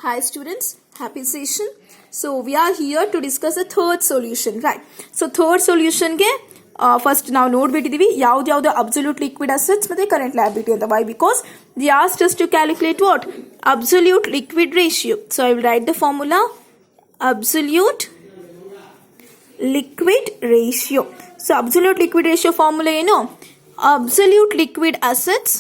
Hi students, happy session. So we are here to discuss a third solution, right? So third solution ge first now ನೋಡ್ಬಿಟ್ಟಿದೀವಿ ಯಾವ್ದು absolute liquid assets ಮತ್ತೆ current liability ಅಂತ. Why? Because they asked us to calculate what? Absolute liquid ratio. So I will write the formula absolute liquid ratio. So absolute liquid ratio formula ಏನು? Absolute liquid assets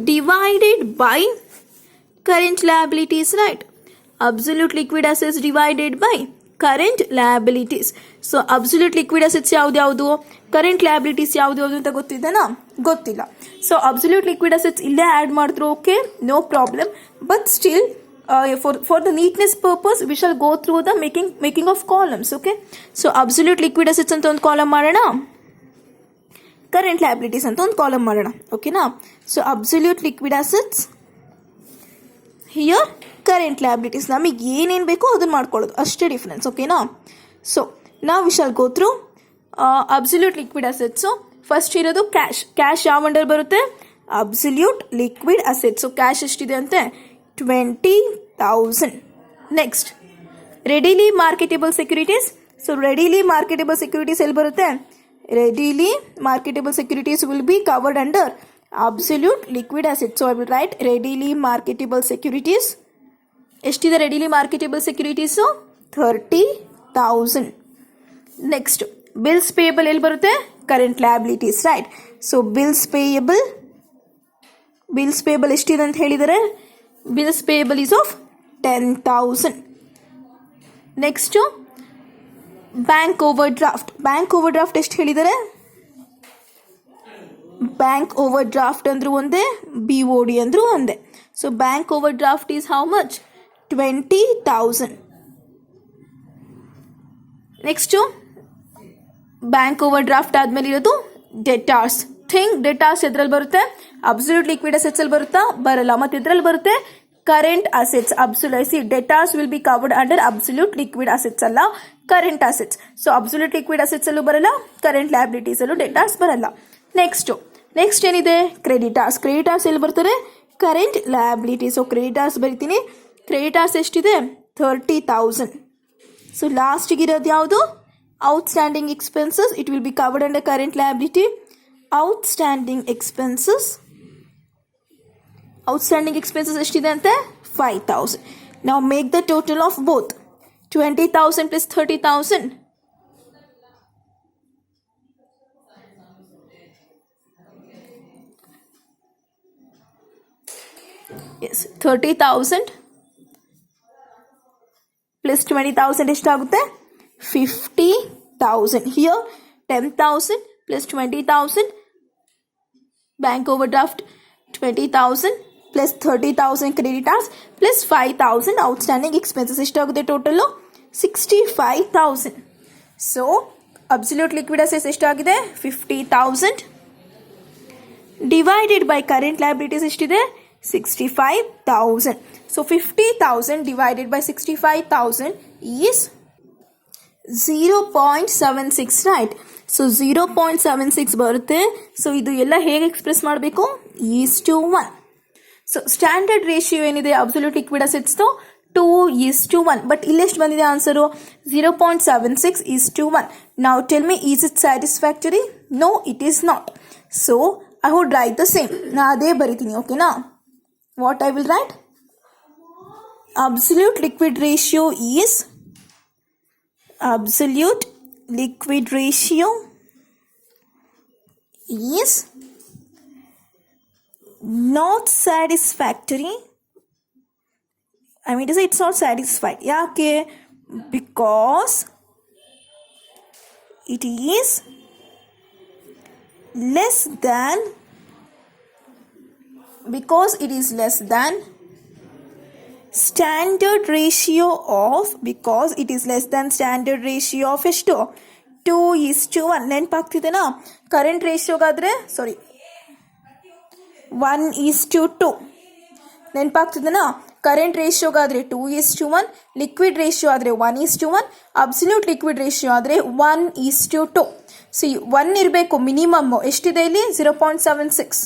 divided by current liabilities, right? Absolute liquid assets divided by current liabilities. So absolute liquid assets ಯಾವ್ದು current liabilities ಯಾವ್ದು ಅಂತ ಗೊತ್ತಿದೆನಾ? ಗೊತ್ತಿಲ್ಲ. So absolute liquid assets ಇಲ್ಲೇ add ಮಾಡಿದ್ರು okay, no problem, but still for the neatness purpose we shall go through the making of columns, okay? So absolute liquid assets ಅಂತ ಒಂದು column ಮಾಡೋಣ, current liabilities ಅಂತ ಒಂದು ಕಾಲಮ್ ಮಾಡೋಣ, ಓಕೆನಾ? So absolute liquid assets, here current liabilities. ನಮಗೆ ಏನೇನು ಬೇಕೋ ಅದನ್ನು ಮಾಡ್ಕೊಳ್ಳೋದು, ಅಷ್ಟೇ ಡಿಫ್ರೆನ್ಸ್, ಓಕೆನಾ? ಸೊ ನಾವು we shall go through absolute liquid assets. First ಇರೋದು ಕ್ಯಾಶ್ ಯಾವ ಅಂಡರ್ ಬರುತ್ತೆ? Absolute liquid assets. So cash ಎಷ್ಟಿದೆ ಅಂತೆ? 20,000. Next readily marketable securities. So readily marketable securities ಎಲ್ಲಿ ಬರುತ್ತೆ? Readily marketable securities will be covered under absolute liquid assets. So I will write readily marketable securities. ಎಷ್ಟಿದೆ readily marketable securities? 30,000. Next bills payable ಎಲ್ಲಿ ಬರುತ್ತೆ? Current liabilities, right? So bills payable ಎಷ್ಟಿದೆ ಅಂತ ಹೇಳಿದರೆ bills payable is of 10,000. Next bank over draft ಎಷ್ಟು ಹೇಳಿದ್ದಾರೆ? Bank over draft ಅಂದ್ರೂ ಒಂದೇ, BOD ಅಂದ್ರೂ ಒಂದೇ. So bank over draft is how much? 20,000. Next bank over draft ಆದ್ಮೇಲೆ ಇರೋದು ಡೆಟಾರ್ಸ್. ಡೆಟಾರ್ಸ್ ಎದ್ರಲ್ಲಿ ಬರುತ್ತೆ? ಅಬ್ಸಲ್ಯೂಟ್ ಲಿಕ್ವಿಡ್ ಅಸೆಟ್ಸ್ ಅಲ್ಲಿ ಬರುತ್ತಾ? ಬರಲ್ಲ. ಮತ್ತೆ ಇದ್ರಲ್ಲಿ ಬರುತ್ತೆ current assets. Absolute debtors will be covered under absolute liquid assets alla current assets. So absolute liquid assets allu baralla, current liabilities allu debtors baralla. Next enide? Creditors elli bartare? Current liabilities. So creditors baritini. Creditors eshtiದೆ? 30,000. So last ಗೆ ಇರೋದು ಯಾವುದು? Outstanding expenses. It will be covered under current liability. Outstanding expenses ಎಷ್ಟಿದೆ ಅಂತೆ? 5,000. Now make the total of both. 20,000 plus 30,000. Yes, 30,000 plus 20,000 ಎಷ್ಟಾಗುತ್ತೆ? 50,000. Here 10,000 plus 20,000. Bank overdraft 20,000 plus 30,000 creditors plus 5,000 outstanding expenses. ಎಷ್ಟಾಗುತ್ತೆ total? 65,000. So absolute liquid assets ಎಷ್ಟಾಗಿದೆ? 50,000 divided by current liabilities ಎಷ್ಟಿದೆ? 65,000. So 50,000 divided by 65,000 is 0.76, right? So 0.76 ಬರುತ್ತೆ. So ಇದು ಎಲ್ಲ ಹೇಗೆ express ಮಾಡಬೇಕು? (1). So standard ratio ಏನಿದೆ ಅಬ್ಸಲ್ಯೂಟ್ ಲಿಕ್ವಿಡ್ ಅಸೆಟ್ಸ್ 2:1. ಬಟ್ ಇಲ್ಲೆಷ್ಟು ಬಂದಿದೆ answer? 0.76:1. Now tell me, is it satisfactory? No, it is not. So I would write the same. ನಾ ಅದೇ ಬರಿತೀನಿ, ಓಕೆನಾ? What I will write? Absolute liquid ratio is not satisfactory. I mean to say it's not satisfied. Yeah, okay. Because it is less than standard ratio of, because it is less than standard ratio of ಎಷ್ಟು? 2:1. ನೆನಪಾಗ್ತಿದೆನಾ? Current ರೇಷಿಯೋಗಾದ್ರೆ 1:2. ನೆನಪಾಗ್ತಿದೆನಾ? Current ರೇಷಿಯೋಗಾದ್ರೆ 2:1, liquid ratio ಆದರೆ 1:1, absolute liquid ratio ಆದರೆ 1:2. So 1 ಇರಬೇಕು minimum. ಎಷ್ಟಿದೆ ಇಲ್ಲಿ? 0.76.